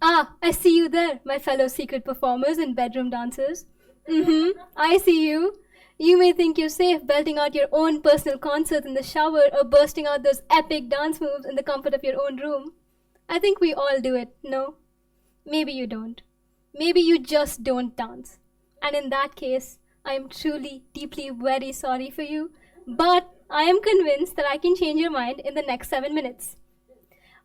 Ah, I see you there, my fellow secret performers and bedroom dancers. I see you. You may think you're safe belting out your own personal concert in the shower or bursting out those epic dance moves in the comfort of your own room. I think we all do it, no? Maybe you don't. Maybe you just don't dance. And in that case, I am truly, deeply, very sorry for you. But I am convinced that I can change your mind in the next 7 minutes.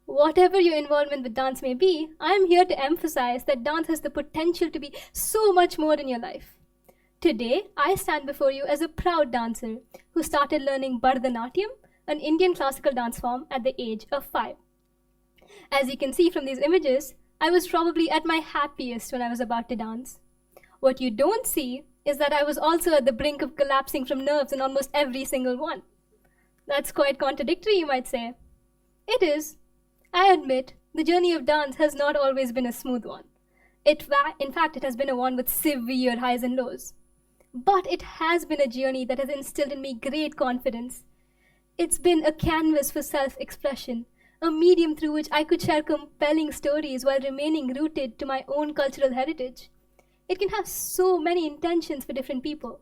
Whatever your involvement with dance may be, I am here to emphasize that dance has the potential to be so much more in your life. Today, I stand before you as a proud dancer who started learning Bharatanatyam, an Indian classical dance form, at the age of 5. As you can see from these images, I was probably at my happiest when I was about to dance. What you don't see is that I was also at the brink of collapsing from nerves in almost every single one. That's quite contradictory, you might say. It is. I admit, the journey of dance has not always been a smooth one. In fact, it has been a one with severe highs and lows. But it has been a journey that has instilled in me great confidence. It's been a canvas for self-expression, a medium through which I could share compelling stories while remaining rooted to my own cultural heritage. It can have so many intentions for different people.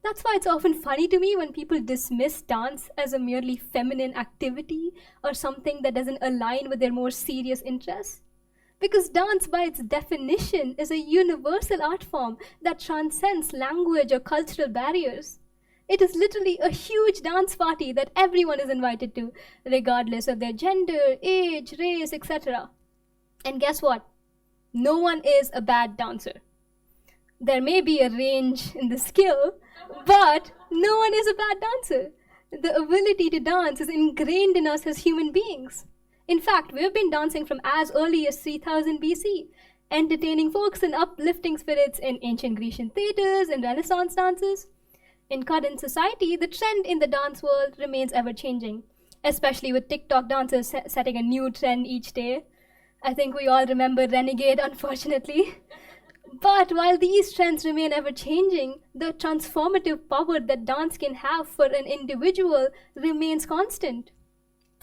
That's why it's often funny to me when people dismiss dance as a merely feminine activity or something that doesn't align with their more serious interests. Because dance, by its definition, is a universal art form that transcends language or cultural barriers. It is literally a huge dance party that everyone is invited to, regardless of their gender, age, race, etc. And guess what? No one is a bad dancer. There may be a range in the skill, but no one is a bad dancer. The ability to dance is ingrained in us as human beings. In fact, we have been dancing from as early as 3000 BC, entertaining folks and uplifting spirits in ancient Grecian theaters and Renaissance dances. In current society, the trend in the dance world remains ever-changing, especially with TikTok dancers setting a new trend each day. I think we all remember Renegade, unfortunately. But while these trends remain ever-changing, the transformative power that dance can have for an individual remains constant.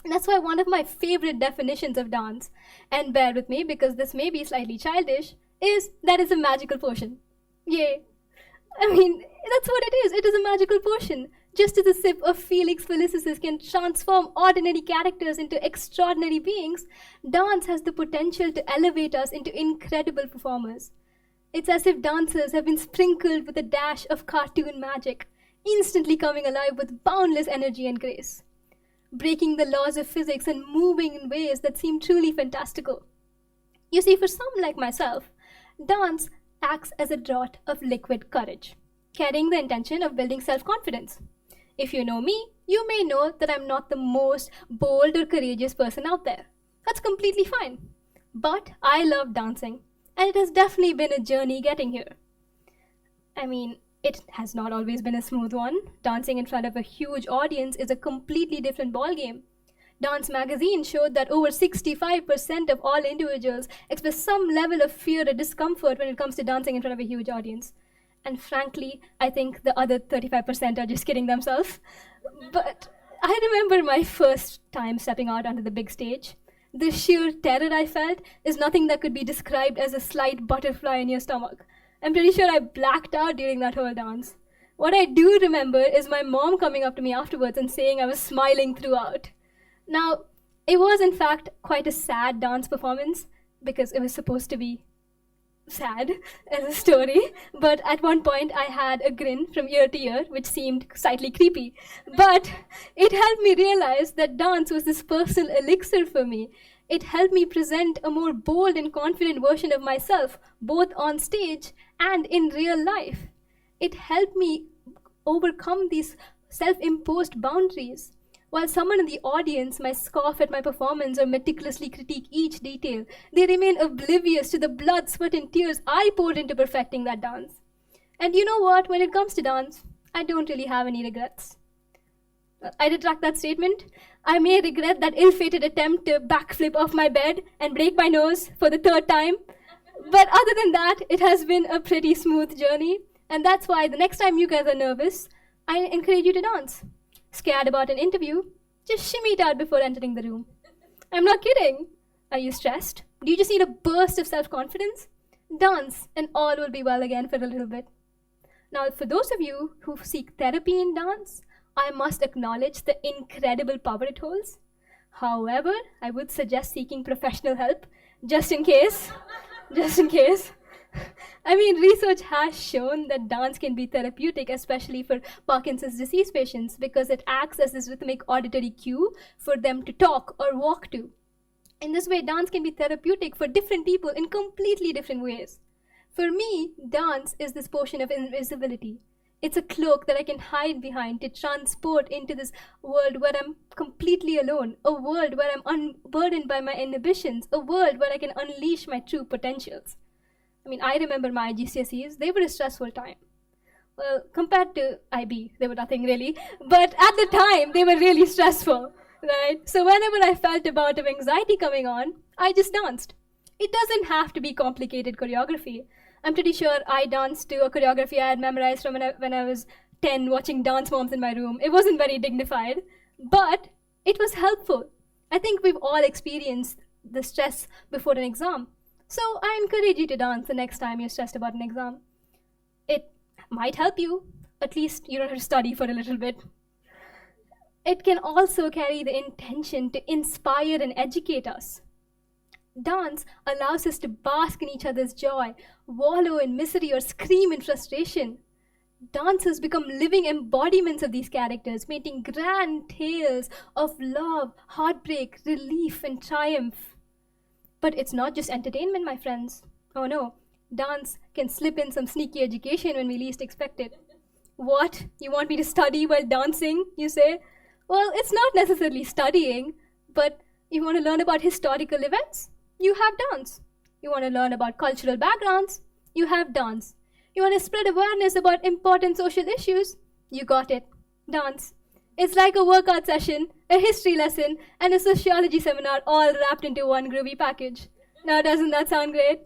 That's why one of my favorite definitions of dance, and bear with me because this may be slightly childish, is that it's a magical potion. Yay. I mean, that's what it is. It is a magical potion. Just as a sip of Felix Felicis can transform ordinary characters into extraordinary beings, dance has the potential to elevate us into incredible performers. It's as if dancers have been sprinkled with a dash of cartoon magic, instantly coming alive with boundless energy and grace, breaking the laws of physics and moving in ways that seem truly fantastical. You see, for some like myself, dance acts as a draught of liquid courage, carrying the intention of building self-confidence. If you know me, you may know that I'm not the most bold or courageous person out there. That's completely fine. But I love dancing, and it has definitely been a journey getting here. I mean, it has not always been a smooth one. Dancing in front of a huge audience is a completely different ballgame. Dance Magazine showed that over 65% of all individuals express some level of fear or discomfort when it comes to dancing in front of a huge audience. And frankly, I think the other 35% are just kidding themselves. But I remember my first time stepping out onto the big stage. The sheer terror I felt is nothing that could be described as a slight butterfly in your stomach. I'm pretty sure I blacked out during that whole dance. What I do remember is my mom coming up to me afterwards and saying I was smiling throughout. Now, it was in fact quite a sad dance performance because it was supposed to be sad as a story, but at one point I had a grin from ear to ear, which seemed slightly creepy. But it helped me realize that dance was this personal elixir for me. It helped me present a more bold and confident version of myself, both on stage and in real life. It helped me overcome these self-imposed boundaries. While someone in the audience might scoff at my performance or meticulously critique each detail, they remain oblivious to the blood, sweat, and tears I poured into perfecting that dance. And you know what? When it comes to dance, I don't really have any regrets. I retract that statement. I may regret that ill-fated attempt to backflip off my bed and break my nose for the 3rd time. But other than that, it has been a pretty smooth journey. And that's why the next time you guys are nervous, I encourage you to dance. Scared about an interview? Just shimmy it out before entering the room. I'm not kidding. Are you stressed? Do you just need a burst of self-confidence? Dance, and all will be well again for a little bit. Now, for those of you who seek therapy in dance, I must acknowledge the incredible power it holds. However, I would suggest seeking professional help, just in case. Just in case. I mean, research has shown that dance can be therapeutic, especially for Parkinson's disease patients, because it acts as this rhythmic auditory cue for them to talk or walk to. In this way, dance can be therapeutic for different people in completely different ways. For me, dance is this potion of invisibility. It's a cloak that I can hide behind to transport into this world where I'm completely alone, a world where I'm unburdened by my inhibitions, a world where I can unleash my true potentials. I mean, I remember my GCSEs, they were a stressful time. Well, compared to IB, they were nothing really, but at the time, they were really stressful, right? So whenever I felt a bout of anxiety coming on, I just danced. It doesn't have to be complicated choreography. I'm pretty sure I danced to a choreography I had memorized from when I was 10 watching Dance Moms in my room. It wasn't very dignified, but it was helpful. I think we've all experienced the stress before an exam. So I encourage you to dance the next time you're stressed about an exam. It might help you. At least you don't have to study for a little bit. It can also carry the intention to inspire and educate us. Dance allows us to bask in each other's joy, wallow in misery, or scream in frustration. Dancers become living embodiments of these characters, painting grand tales of love, heartbreak, relief, and triumph. But it's not just entertainment, my friends. Oh no, dance can slip in some sneaky education when we least expect it. What? You want me to study while dancing, you say? Well, it's not necessarily studying, but you want to learn about historical events? You have dance. You want to learn about cultural backgrounds? You have dance. You want to spread awareness about important social issues? You got it. Dance. It's like a workout session, a history lesson, and a sociology seminar all wrapped into one groovy package. Now, doesn't that sound great?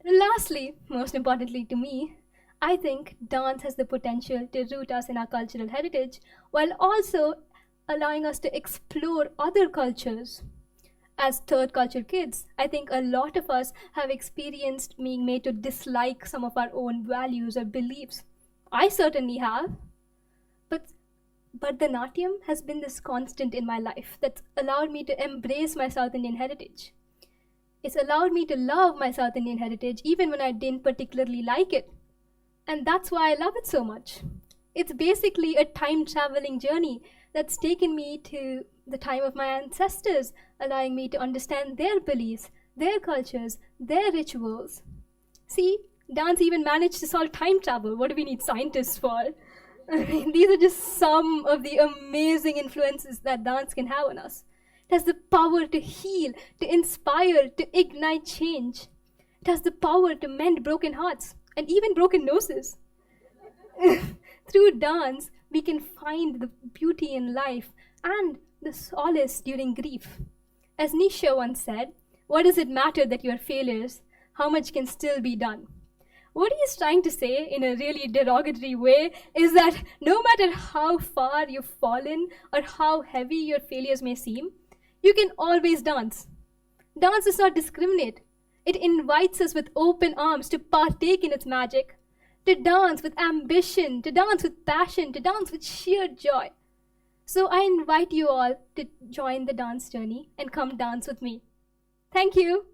Lastly, most importantly to me, I think dance has the potential to root us in our cultural heritage while also allowing us to explore other cultures. As third culture kids, I think a lot of us have experienced being made to dislike some of our own values or beliefs. I certainly have. But Bharatanatyam has been this constant in my life that's allowed me to embrace my South Indian heritage. It's allowed me to love my South Indian heritage even when I didn't particularly like it. And that's why I love it so much. It's basically a time-traveling journey that's taken me to the time of my ancestors, allowing me to understand their beliefs, their cultures, their rituals. See, dance even managed to solve time travel. What do we need scientists for? I mean, these are just some of the amazing influences that dance can have on us. It has the power to heal, to inspire, to ignite change. It has the power to mend broken hearts and even broken noses. Through dance, we can find the beauty in life and the solace during grief. As Nisha once said, what does it matter that you are failures? How much can still be done? What he is trying to say in a really derogatory way is that no matter how far you've fallen or how heavy your failures may seem, you can always dance. Dance does not discriminate. It invites us with open arms to partake in its magic, to dance with ambition, to dance with passion, to dance with sheer joy. So I invite you all to join the dance journey and come dance with me. Thank you.